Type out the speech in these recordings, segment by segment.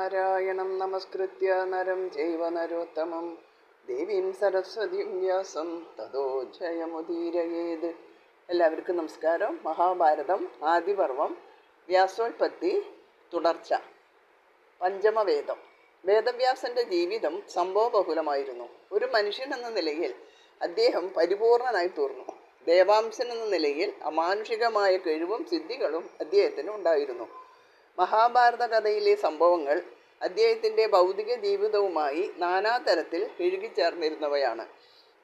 നാരായണം നമസ്കൃത്യ നരം ചൈവ നരോത്തമം ദേവീം സരസ്വതീം വ്യാസം തതോ ജയമുദീരയേത്. എല്ലാവർക്കും നമസ്കാരം. മഹാഭാരതം ആദിപർവം വ്യാസോൽപത്തി തുടർച്ച. പഞ്ചമവേദം. വേദവ്യാസന്റെ ജീവിതം സംഭവബഹുലമായിരുന്നു. ഒരു മനുഷ്യൻ എന്ന നിലയിൽ അദ്ദേഹം പരിപൂർണനായി തീർന്നു. ദേവാംശൻ എന്ന നിലയിൽ അമാനുഷികമായ കഴിവും സിദ്ധികളും അദ്ദേഹത്തിന് ഉണ്ടായിരുന്നു. മഹാഭാരത കഥയിലെ സംഭവങ്ങൾ അദ്ദേഹത്തിൻ്റെ ഭൗതിക ജീവിതവുമായി നാനാതരത്തിൽ ഇഴുകിച്ചേർന്നിരുന്നവയാണ്.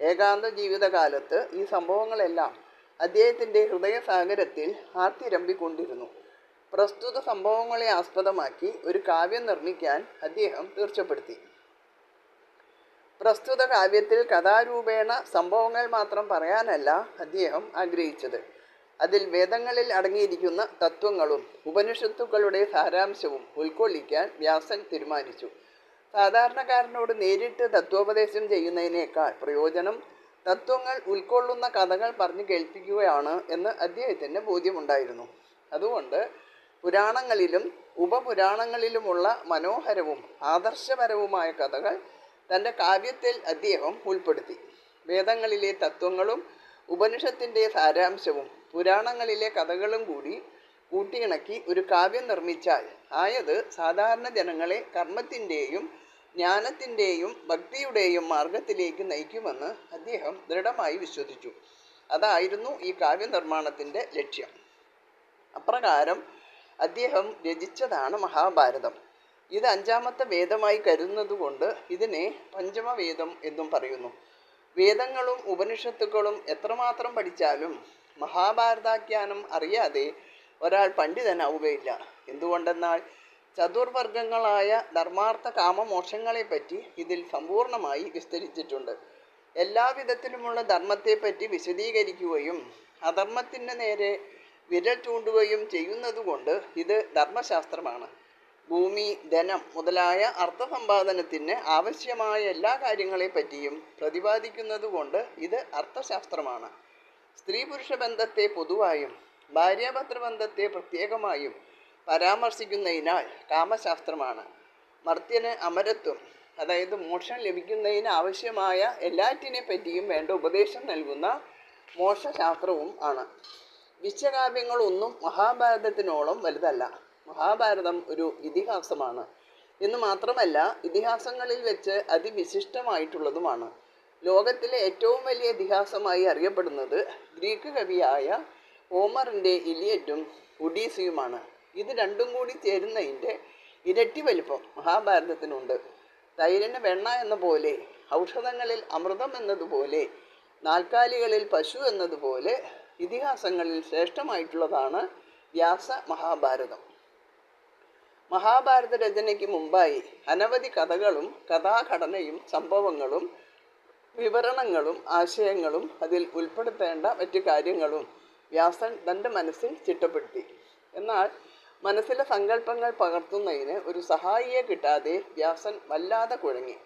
ഏകാന്ത ജീവിതകാലത്ത് ഈ സംഭവങ്ങളെല്ലാം അദ്ദേഹത്തിൻ്റെ ഹൃദയസാഗരത്തിൽ ആർത്തിരമ്പിക്കൊണ്ടിരുന്നു. പ്രസ്തുത സംഭവങ്ങളെ ആസ്പദമാക്കി ഒരു കാവ്യം നിർമ്മിക്കാൻ അദ്ദേഹം തീർച്ചപ്പെടുത്തി. പ്രസ്തുത കാവ്യത്തിൽ കഥാരൂപേണ സംഭവങ്ങൾ മാത്രം പറയാനല്ല അദ്ദേഹം ആഗ്രഹിച്ചത്. അതിൽ വേദങ്ങളിൽ അടങ്ങിയിരിക്കുന്ന തത്വങ്ങളും ഉപനിഷത്തുക്കളുടെ സാരാംശവും ഉൾക്കൊള്ളിക്കാൻ വ്യാസൻ തീരുമാനിച്ചു. സാധാരണക്കാരനോട് നേരിട്ട് തത്വോപദേശം ചെയ്യുന്നതിനേക്കാൾ പ്രയോജനം തത്വങ്ങൾ ഉൾക്കൊള്ളുന്ന കഥകൾ പറഞ്ഞു കേൾപ്പിക്കുകയാണ് എന്ന് അദ്ദേഹത്തിന് ബോധ്യമുണ്ടായിരുന്നു. അതുകൊണ്ട് പുരാണങ്ങളിലും ഉപപുരാണങ്ങളിലുമുള്ള മനോഹരവും ആദർശപരവുമായ കഥകൾ തൻ്റെ കാവ്യത്തിൽ അദ്ദേഹം ഉൾപ്പെടുത്തി. വേദങ്ങളിലെ തത്വങ്ങളും ഉപനിഷത്തിൻ്റെ സാരാംശവും പുരാണങ്ങളിലെ കഥകളും കൂടി കൂട്ടിയിണക്കി ഒരു കാവ്യം നിർമ്മിച്ചാൽ ആയത് സാധാരണ ജനങ്ങളെ കർമ്മത്തിൻ്റെയും ജ്ഞാനത്തിൻ്റെയും ഭക്തിയുടെയും മാർഗത്തിലേക്ക് നയിക്കുമെന്ന് അദ്ദേഹം ദൃഢമായി വിശ്വസിച്ചു. അതായിരുന്നു ഈ കാവ്യനിർമ്മാണത്തിൻ്റെ ലക്ഷ്യം. അപ്രകാരം അദ്ദേഹം രചിച്ചതാണ് മഹാഭാരതം. ഇത് അഞ്ചാമത്തെ വേദമായി കരുതുന്നതുകൊണ്ട് ഇതിനെ പഞ്ചമവേദം എന്നും പറയുന്നു. വേദങ്ങളും ഉപനിഷത്തുക്കളും എത്രമാത്രം പഠിച്ചാലും മഹാഭാരതാഖ്യാനം അറിയാതെ ഒരാൾ പണ്ഡിതനാവുകയില്ല. എന്തുകൊണ്ടെന്നാൽ ചതുർവർഗങ്ങളായ ധർമാർത്ഥ കാമമോക്ഷങ്ങളെപ്പറ്റി ഇതിൽ സമ്പൂർണമായി വിസ്തരിച്ചിട്ടുണ്ട്. എല്ലാവിധത്തിലുമുള്ള ധർമ്മത്തെപ്പറ്റി വിശദീകരിക്കുകയും അധർമ്മത്തിന് നേരെ വിരൽ ചൂണ്ടുകയും ചെയ്യുന്നതുകൊണ്ട് ഇത് ധർമ്മശാസ്ത്രമാണ്. ഭൂമി, ധനം മുതലായ അർത്ഥസമ്പാദനത്തിന് ആവശ്യമായ എല്ലാ കാര്യങ്ങളെപ്പറ്റിയും പ്രതിപാദിക്കുന്നതുകൊണ്ട് ഇത് അർത്ഥശാസ്ത്രമാണ്. സ്ത്രീ പുരുഷ ബന്ധത്തെ പൊതുവായും ഭാര്യാഭർത്തൃബന്ധത്തെ പ്രത്യേകമായും പരാമർശിക്കുന്നതിനാൽ കാമശാസ്ത്രമാണ്. മർത്യന് അമരത്വം, അതായത് മോക്ഷം ലഭിക്കുന്നതിന് ആവശ്യമായ എല്ലാറ്റിനെ പറ്റിയും വേണ്ട ഉപദേശം നൽകുന്ന മോക്ഷശാസ്ത്രവും ആണ്. വിശ്വകാവ്യങ്ങളൊന്നും മഹാഭാരതത്തിനോളം വലുതല്ല. മഹാഭാരതം ഒരു ഇതിഹാസമാണ് എന്ന് മാത്രമല്ല, ഇതിഹാസങ്ങളിൽ വെച്ച് അതിവിശിഷ്ടമായിട്ടുള്ളതുമാണ്. ലോകത്തിലെ ഏറ്റവും വലിയ ഇതിഹാസമായി അറിയപ്പെടുന്നത് ഗ്രീക്ക് കവിയായ ഹോമറിൻ്റെ ഇലിയറ്റും ഒഡീസിയുമാണ്. ഇത് രണ്ടും കൂടി ചേരുന്നതിൻ്റെ ഇരട്ടി വലിപ്പം മഹാഭാരതത്തിനുണ്ട്. തൈരിന് വെണ്ണ എന്ന പോലെ, ഔഷധങ്ങളിൽ അമൃതം എന്നതുപോലെ, നാൽക്കാലികളിൽ പശു എന്നതുപോലെ ഇതിഹാസങ്ങളിൽ ശ്രേഷ്ഠമായിട്ടുള്ളതാണ് വ്യാസ മഹാഭാരതം. മഹാഭാരത രചനയ്ക്ക് മുമ്പായി അനവധി കഥകളും കഥാഘടനയും സംഭവങ്ങളും വിവരണങ്ങളും ആശയങ്ങളും അതിൽ ഉൾപ്പെടുത്തേണ്ട മറ്റു കാര്യങ്ങളും വ്യാസൻ തൻ്റെ മനസ്സിൽ ചിട്ടപ്പെടുത്തി. എന്നാൽ മനസ്സിലെ സങ്കല്പങ്ങൾ പകർത്തുന്നതിന് ഒരു സഹായിയെ കിട്ടാതെ വ്യാസൻ വല്ലാതെ കുഴങ്ങി.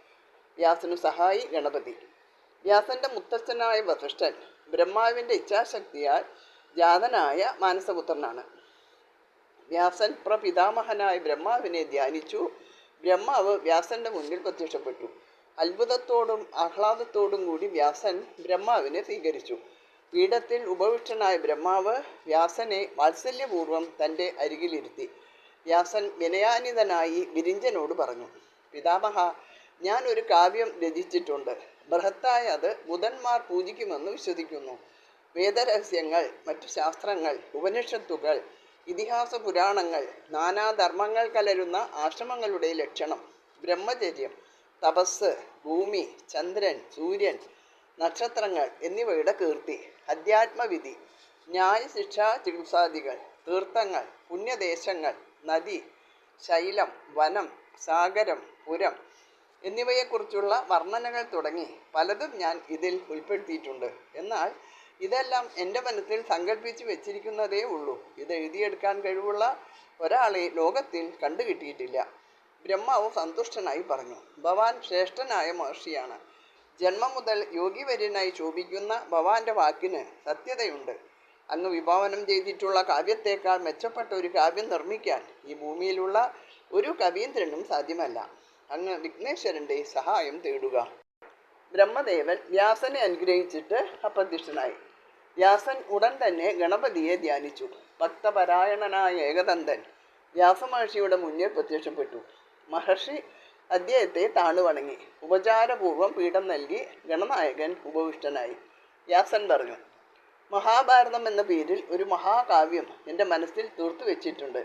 വ്യാസനു സഹായി ഗണപതി. വ്യാസൻ്റെ മുത്തച്ഛനായ വസിഷ്ഠൻ ബ്രഹ്മാവിൻ്റെ ഇച്ഛാശക്തിയാൽ ജാതനായ മാനസപുത്രനാണ്. വ്യാസൻ പ്രപിതാമഹനായ ബ്രഹ്മാവിനെ ധ്യാനിച്ചു. ബ്രഹ്മാവ് വ്യാസന്റെ മുന്നിൽ പ്രത്യക്ഷപ്പെട്ടു. അത്ഭുതത്തോടും ആഹ്ലാദത്തോടും കൂടി വ്യാസൻ ബ്രഹ്മാവിനെ സ്വീകരിച്ചു. പീഠത്തിൽ ഉപവിഷ്ടനായ ബ്രഹ്മാവ് വ്യാസനെ വാത്സല്യപൂർവ്വം തൻ്റെ അരികിലിരുത്തി. വ്യാസൻ വിനയാനിതനായി വിരിഞ്ചനോട് പറഞ്ഞു, പിതാമഹ, ഞാൻ ഒരു കാവ്യം രചിച്ചിട്ടുണ്ട്. ബൃഹത്തായ അത് ബുധന്മാർ പൂജിക്കുമെന്ന് വിശ്വസിക്കുന്നു. വേദരഹസ്യങ്ങൾ, മറ്റു ശാസ്ത്രങ്ങൾ, ഉപനിഷത്തുകൾ, ഇതിഹാസ പുരാണങ്ങൾ, നാനാധർമ്മങ്ങൾ കലരുന്ന ആശ്രമങ്ങളുടെ ലക്ഷണം, ബ്രഹ്മചര്യം, തപസ്, ഭൂമി, ചന്ദ്രൻ, സൂര്യൻ, നക്ഷത്രങ്ങൾ എന്നിവയുടെ കീർത്തി, അധ്യാത്മവിധി, ന്യായശിക്ഷാ ചികിത്സാദികൾ, തീർത്ഥങ്ങൾ, പുണ്യദേശങ്ങൾ, നദി, ശൈലം, വനം, സാഗരം, പുരം എന്നിവയെക്കുറിച്ചുള്ള വർണ്ണനകൾ തുടങ്ങി പലതും ഞാൻ ഇതിൽ ഉൾപ്പെടുത്തിയിട്ടുണ്ട്. എന്നാൽ ഇതെല്ലാം എൻ്റെ മനസ്സിൽ സങ്കല്പിച്ച് വെച്ചിരിക്കുന്നതേ ഉള്ളൂ. ഇത് എഴുതിയെടുക്കാൻ കഴിവുള്ള ഒരാളെ ലോകത്തിൽ കണ്ടുകിട്ടിയിട്ടില്ല. ബ്രഹ്മാവ് സന്തുഷ്ടനായി പറഞ്ഞു, ഭവാൻ ശ്രേഷ്ഠനായ മഹർഷിയാണ്. ജന്മം മുതൽ യോഗിവര്യനായി ശോഭിക്കുന്ന ഭവാന്റെ വാക്കിന് സത്യതയുണ്ട്. അങ്ങ് വിഭാവനം ചെയ്തിട്ടുള്ള കാവ്യത്തേക്കാൾ മെച്ചപ്പെട്ട ഒരു കാവ്യം നിർമ്മിക്കാൻ ഈ ഭൂമിയിലുള്ള ഒരു കവീന്ദ്രനും സാധ്യമല്ല. അങ്ങ് വിഘ്നേശ്വരൻ്റെ സഹായം തേടുക. ബ്രഹ്മദേവൻ വ്യാസനെ അനുഗ്രഹിച്ചിട്ട് അപ്രത്യക്ഷനായി. വ്യാസൻ ഉടൻ തന്നെ ഗണപതിയെ ധ്യാനിച്ചു. ഭക്തപരായണനായ ഏകദന്തൻ വ്യാസമഹർഷിയുടെ മുന്നിൽ പ്രത്യക്ഷപ്പെട്ടു. മഹർഷി അദ്ദേഹത്തെ താണുവണങ്ങി. ഉപചാരപൂർവം പീഠം നൽകി ഗണനായകൻ ഉപവിഷ്ടനായി. വ്യാസൻ പറഞ്ഞു, മഹാഭാരതം എന്ന പേരിൽ ഒരു മഹാകാവ്യം എൻ്റെ മനസ്സിൽ തീർത്തു വെച്ചിട്ടുണ്ട്.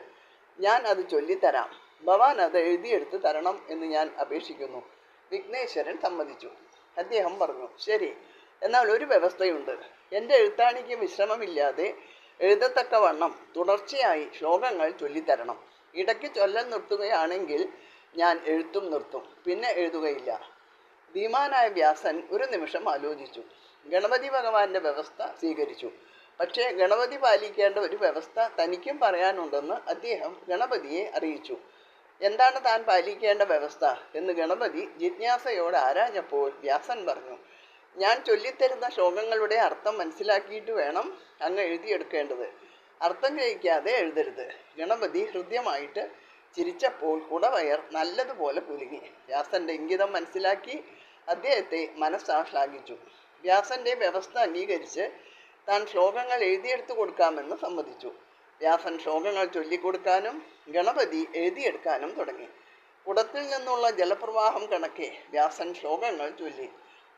ഞാൻ അത് ചൊല്ലിത്തരാം. ഭവാൻ അത് എഴുതിയെടുത്ത് തരണം എന്ന് ഞാൻ അപേക്ഷിക്കുന്നു. വിഘ്നേശ്വരൻ സമ്മതിച്ചു. അദ്ദേഹം പറഞ്ഞു, ശരി, എന്നാൽ ഒരു വ്യവസ്ഥയുണ്ട്. എൻ്റെ എഴുത്താണിക്ക് വിശ്രമമില്ലാതെ എഴുതത്തക്കവണ്ണം തുടർച്ചയായി ശ്ലോകങ്ങൾ ചൊല്ലിത്തരണം. ഇടയ്ക്ക് ചൊല്ലൽ നിർത്തുകയാണെങ്കിൽ ഞാൻ എഴുത്തും നിർത്തും, പിന്നെ എഴുതുകയില്ല. ധീമാനായ വ്യാസൻ ഒരു നിമിഷം ആലോചിച്ചു. ഗണപതി ഭഗവാന്റെ വ്യവസ്ഥ സ്വീകരിച്ചു. പക്ഷേ ഗണപതി പാലിക്കേണ്ട ഒരു വ്യവസ്ഥ തനിക്കും പറയാനുണ്ടെന്ന് അദ്ദേഹം ഗണപതിയെ അറിയിച്ചു. എന്താണ് താൻ പാലിക്കേണ്ട വ്യവസ്ഥ എന്ന് ഗണപതി ജിജ്ഞാസയോടെ ആരാഞ്ഞപ്പോൾ വ്യാസൻ പറഞ്ഞു, ഞാൻ ചൊല്ലിത്തരുന്ന ശ്ലോകങ്ങളുടെ അർത്ഥം മനസ്സിലാക്കിയിട്ട് വേണം അങ്ങ് എഴുതിയെടുക്കേണ്ടത്. അർത്ഥം ഗ്രഹിക്കാതെ എഴുതരുത്. ഗണപതി ഹൃദ്യമായിട്ട് ചിരിച്ചപ്പോൾ കുടവയർ നല്ലതുപോലെ കുലുങ്ങി. വ്യാസന്റെ ഇംഗിതം മനസ്സിലാക്കി അദ്ദേഹത്തെ മനസ്സാ ശ്ലാഘിച്ചു. വ്യാസന്റെ വ്യവസ്ഥ അംഗീകരിച്ച് താൻ ശ്ലോകങ്ങൾ എഴുതിയെടുത്തു കൊടുക്കാമെന്ന് സമ്മതിച്ചു. വ്യാസൻ ശ്ലോകങ്ങൾ ചൊല്ലിക്കൊടുക്കാനും ഗണപതി എഴുതിയെടുക്കാനും തുടങ്ങി. കുടത്തിൽ നിന്നുള്ള ജലപ്രവാഹം കണക്കെ വ്യാസൻ ശ്ലോകങ്ങൾ ചൊല്ലി.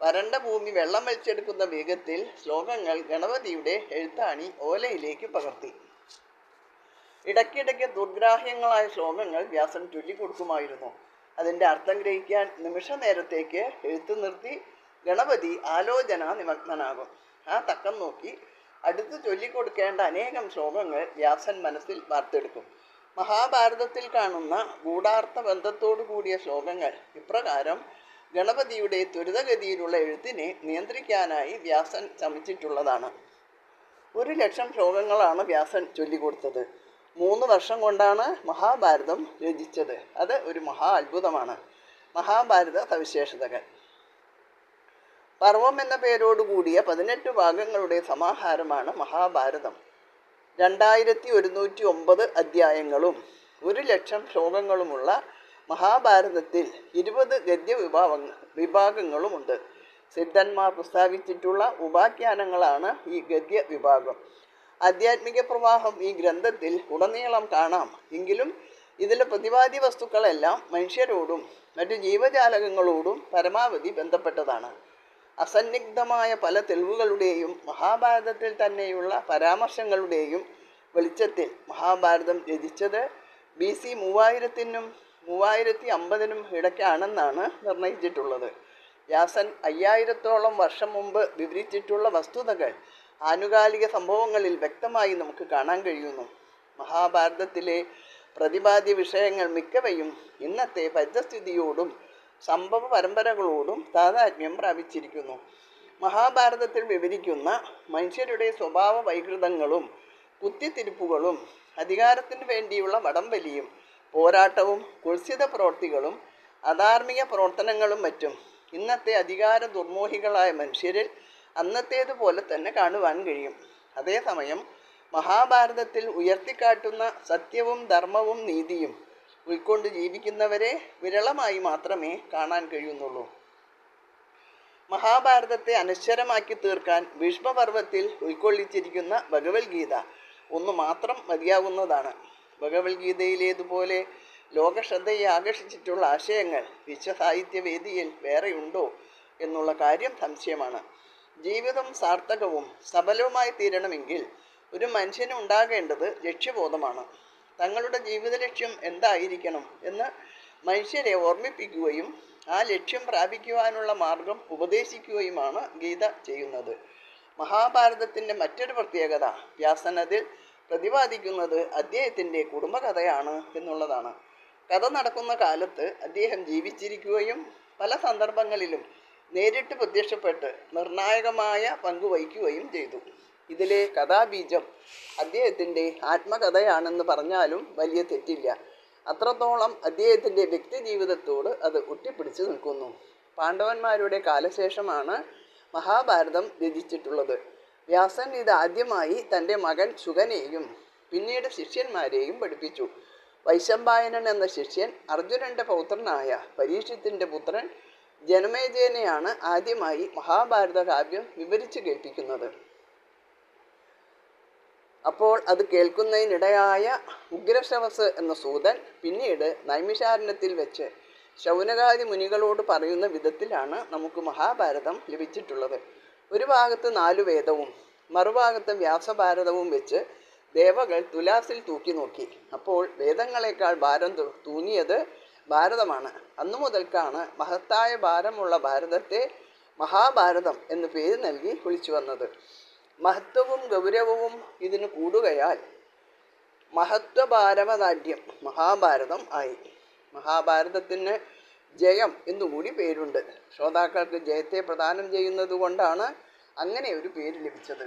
വരണ്ട ഭൂമി വെള്ളം വലിച്ചെടുക്കുന്ന വേഗത്തിൽ ശ്ലോകങ്ങൾ ഗണപതിയുടെ എഴുത്താണി ഓലയിലേക്ക് പകർത്തി. ഇടയ്ക്കിടയ്ക്ക് ദുർഗ്രാഹ്യങ്ങളായ ശ്ലോകങ്ങൾ വ്യാസൻ ചൊല്ലിക്കൊടുക്കുമായിരുന്നു. അതിൻ്റെ അർത്ഥം ഗ്രഹിക്കാൻ നിമിഷ നേരത്തേക്ക് എഴുത്തു നിർത്തി ഗണപതി ആലോചന നിമഗ്നനാകും. ആ തക്കം നോക്കി അടുത്ത് ചൊല്ലിക്കൊടുക്കേണ്ട അനേകം ശ്ലോകങ്ങൾ വ്യാസൻ മനസ്സിൽ വാർത്തെടുക്കും. മഹാഭാരതത്തിൽ കാണുന്ന ഗൂഢാർത്ഥ ബന്ധത്തോടു കൂടിയ ശ്ലോകങ്ങൾ ഇപ്രകാരം ഗണപതിയുടെ ത്വരിതഗതിയിലുള്ള എഴുത്തിനെ നിയന്ത്രിക്കാനായി വ്യാസൻ ശ്രമിച്ചിട്ടുള്ളതാണ്. 1,00,000 ശ്ലോകങ്ങളാണ് വ്യാസൻ ചൊല്ലിക്കൊടുത്തത്. 3 വർഷം കൊണ്ടാണ് മഹാഭാരതം രചിച്ചത്. അത് ഒരു മഹാ അത്ഭുതമാണ്. മഹാഭാരത സവിശേഷതകൾ. പർവം എന്ന പേരോടുകൂടിയ 18 ഭാഗങ്ങളുടെ സമാഹാരമാണ് മഹാഭാരതം. 2109 അധ്യായങ്ങളും 1,00,000 ശ്ലോകങ്ങളുമുള്ള മഹാഭാരതത്തിൽ 20 ഗദ്യ വിഭാഗങ്ങളുമുണ്ട്. സിദ്ധന്മാർ പ്രസ്താവിച്ചിട്ടുള്ള ഉപാഖ്യാനങ്ങളാണ് ഈ ഗദ്യ വിഭാഗം. ആധ്യാത്മിക പ്രവാഹം ഈ ഗ്രന്ഥത്തിൽ ഉടനീളം കാണാം. എങ്കിലും ഇതിലെ പ്രതിപാദ്യ വസ്തുക്കളെല്ലാം മനുഷ്യരോടും മറ്റു ജീവജാലകങ്ങളോടും പരമാവധി ബന്ധപ്പെട്ടതാണ്. അസന്നിഗ്ധമായ പല തെളിവുകളുടെയും മഹാഭാരതത്തിൽ തന്നെയുള്ള പരാമർശങ്ങളുടെയും വെളിച്ചത്തിൽ മഹാഭാരതം രചിച്ചത് BC 3000-നും 3050-നും ഇടയ്ക്കാണെന്നാണ് നിർണയിച്ചിട്ടുള്ളത്. വ്യാസൻ 5000-ഓളം വർഷം മുമ്പ് വിവരിച്ചിട്ടുള്ള വസ്തുതകൾ ആനുകാലിക സംഭവങ്ങളിൽ വ്യക്തമായി നമുക്ക് കാണാൻ കഴിയുന്നു. മഹാഭാരതത്തിലെ പ്രതിപാദ്യ വിഷയങ്ങൾ മിക്കവയും ഇന്നത്തെ പരിതസ്ഥിതിയോടും സംഭവ പരമ്പരകളോടും താതാത്മ്യം പ്രാപിച്ചിരിക്കുന്നു. മഹാഭാരതത്തിൽ വിവരിക്കുന്ന മനുഷ്യരുടെ സ്വഭാവ വൈകൃതങ്ങളും കുത്തിത്തിരിപ്പുകളും അധികാരത്തിന് വേണ്ടിയുള്ള വടംവലിയും പോരാട്ടവും കുത്സിത പ്രവൃത്തികളും അധാർമിക പ്രവർത്തനങ്ങളും മറ്റും ഇന്നത്തെ അധികാര ദുർമോഹികളായ മനുഷ്യരിൽ അന്നത്തേതുപോലെ തന്നെ കാണുവാൻ കഴിയും. അതേസമയം മഹാഭാരതത്തിൽ ഉയർത്തിക്കാട്ടുന്ന സത്യവും ധർമ്മവും നീതിയും ഉൾക്കൊണ്ട് ജീവിക്കുന്നവരെ വിരളമായി മാത്രമേ കാണാൻ കഴിയുന്നുള്ളൂ. മഹാഭാരതത്തെ അനശ്വരമാക്കി തീർക്കാൻ ഭീഷ്മപർവത്തിൽ ഉൾക്കൊള്ളിച്ചിരിക്കുന്ന ഭഗവത്ഗീത ഒന്നു മാത്രം മതിയാകുന്നതാണ്. ഭഗവത്ഗീതയിലേതുപോലെ ലോകശ്രദ്ധയെ ആകർഷിച്ചിട്ടുള്ള ആശയങ്ങൾ വിശ്വസാഹിത്യവേദിയിൽ വേറെയുണ്ടോ എന്നുള്ള കാര്യം സംശയമാണ്. ജീവിതം സാർത്ഥകവും സഫലവുമായി തീരണമെങ്കിൽ ഒരു മനുഷ്യന് ഉണ്ടാകേണ്ടത് ലക്ഷ്യബോധമാണ്. തങ്ങളുടെ ജീവിത ലക്ഷ്യം എന്തായിരിക്കണം എന്ന് മനുഷ്യരെ ഓർമ്മിപ്പിക്കുകയും ആ ലക്ഷ്യം പ്രാപിക്കുവാനുള്ള മാർഗം ഉപദേശിക്കുകയുമാണ് ഗീത ചെയ്യുന്നത്. മഹാഭാരതത്തിൻ്റെ മറ്റൊരു പ്രത്യേകത വ്യാസൻ അതിൽ പ്രതിപാദിക്കുന്നത് അദ്ദേഹത്തിൻ്റെ കുടുംബകഥയാണ് എന്നുള്ളതാണ്. കഥ നടക്കുന്ന കാലത്ത് അദ്ദേഹം ജീവിച്ചിരിക്കുകയും പല സന്ദർഭങ്ങളിലും നേരിട്ട് പ്രത്യക്ഷപ്പെട്ട് നിർണായകമായ പങ്കുവഹിക്കുകയും ചെയ്തു. ഇതിലെ കഥാബീജം അദ്ദേഹത്തിൻ്റെ ആത്മകഥയാണെന്ന് പറഞ്ഞാലും വലിയ തെറ്റില്ല. അത്രത്തോളം അദ്ദേഹത്തിൻ്റെ വ്യക്തി ജീവിതത്തോട് അത് ഒട്ടിപ്പിടിച്ചു നിൽക്കുന്നു. പാണ്ഡവന്മാരുടെ കാലശേഷമാണ് മഹാഭാരതം രചിച്ചിട്ടുള്ളത്. വ്യാസൻ ഇത് ആദ്യമായി തൻ്റെ മകൻ ശുകനെയും പിന്നീട് ശിഷ്യന്മാരെയും പഠിപ്പിച്ചു. വൈശമ്പായനൻ എന്ന ശിഷ്യൻ അർജുനന്റെ പൗത്രനായ പരീക്ഷത്തിൻ്റെ പുത്രൻ ജനമേജയനെയാണ് ആദ്യമായി മഹാഭാരത കാവ്യം വിവരിച്ചു കേൾപ്പിക്കുന്നത്. അപ്പോൾ അത് കേൾക്കുന്നതിനിടയായ ഉഗ്രശ്രവസ് എന്ന സൂതൻ പിന്നീട് നൈമിഷാരണ്യത്തിൽ വെച്ച് ശൗനകാദി മുനികളോട് പറയുന്ന വിധത്തിലാണ് നമുക്ക് മഹാഭാരതം ലഭിച്ചിട്ടുള്ളത്. ഒരു ഭാഗത്ത് 4 വേദവും മറുഭാഗത്ത് വ്യാസഭാരതവും വെച്ച് ദേവകൾ തുലാസിൽ തൂക്കി നോക്കി. അപ്പോൾ വേദങ്ങളെക്കാൾ ഭാരം തൂങ്ങിയത് ഭാരതമാണ്. അന്നു മുതൽക്കാണ് മഹത്തായ ഭാരമുള്ള ഭാരതത്തെ മഹാഭാരതം എന്ന് പേര് നൽകി വിളിച്ചു വന്നത്. മഹത്വവും ഗൗരവവും ഇതിന് കൂടുകയാൽ മഹത്വഭാരവതാഢ്യം മഹാഭാരതം ആയി. മഹാഭാരതത്തിന് ജയം എന്നുകൂടി പേരുണ്ട്. ശ്രോതാക്കൾക്ക് ജയത്തെ പ്രദാനം ചെയ്യുന്നത് കൊണ്ടാണ് അങ്ങനെ ഒരു പേര് ലഭിച്ചത്.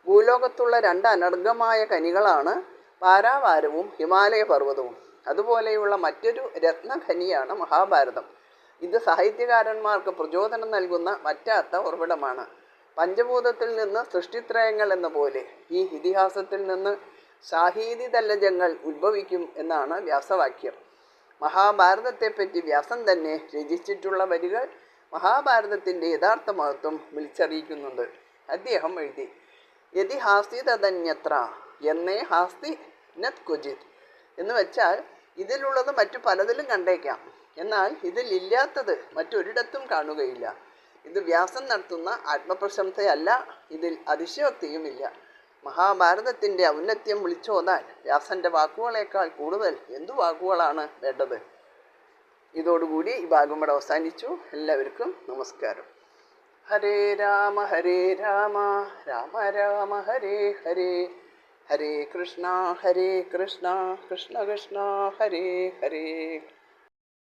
ഭൂലോകത്തുള്ള 2 അനർഘമായ കനികളാണ് പാരാവാരവും ഹിമാലയ പർവ്വതവും. അതുപോലെയുള്ള മറ്റൊരു രത്നഖനിയാണ് മഹാഭാരതം. ഇത് സാഹിത്യകാരന്മാർക്ക് പ്രചോദനം നൽകുന്ന വറ്റാത്ത ഉറവിടമാണ്. പഞ്ചഭൂതത്തിൽ നിന്ന് സൃഷ്ടിത്രയങ്ങൾ എന്ന പോലെ ഈ ഇതിഹാസത്തിൽ നിന്ന് സാഹീതി തല്ലജങ്ങൾ ഉത്ഭവിക്കും എന്നാണ് വ്യാസവാക്യം. മഹാഭാരതത്തെപ്പറ്റി വ്യാസൻ തന്നെ രചിച്ചിട്ടുള്ള വരികൾ മഹാഭാരതത്തിൻ്റെ യഥാർത്ഥ മഹത്വം വിളിച്ചറിയിക്കുന്നുണ്ട്. അദ്ദേഹം എഴുതി: യതി ഹാസ്തി തദന്യത്ര എന്നേ ഹാസ്തി നത് ക്വചിത് എന്ന് വെച്ചാൽ ഇതിലുള്ളത് മറ്റു പലതിലും കണ്ടേക്കാം, എന്നാൽ ഇതിലില്ലാത്തത് മറ്റൊരിടത്തും കാണുകയില്ല. ഇത് വ്യാസൻ നടത്തുന്ന ആത്മപ്രശംസയല്ല, ഇതിൽ അതിശയോക്തിയുമില്ല. മഹാഭാരതത്തിൻ്റെ ഔന്നത്യം വിളിച്ചോതാൻ വ്യാസൻ്റെ വാക്കുകളേക്കാൾ കൂടുതൽ എന്തു വാക്കുകളാണ് വേണ്ടത്? ഇതോടുകൂടി ഈ ഭാഗം ഇവിടെ അവസാനിച്ചു. എല്ലാവർക്കും നമസ്കാരം. ഹരേ രാമ രാമ രാമ ഹരേ ഹരേ, ഹരേ കൃഷ്ണ കൃഷ്ണ കൃഷ്ണ ഹരേ ഹരേ.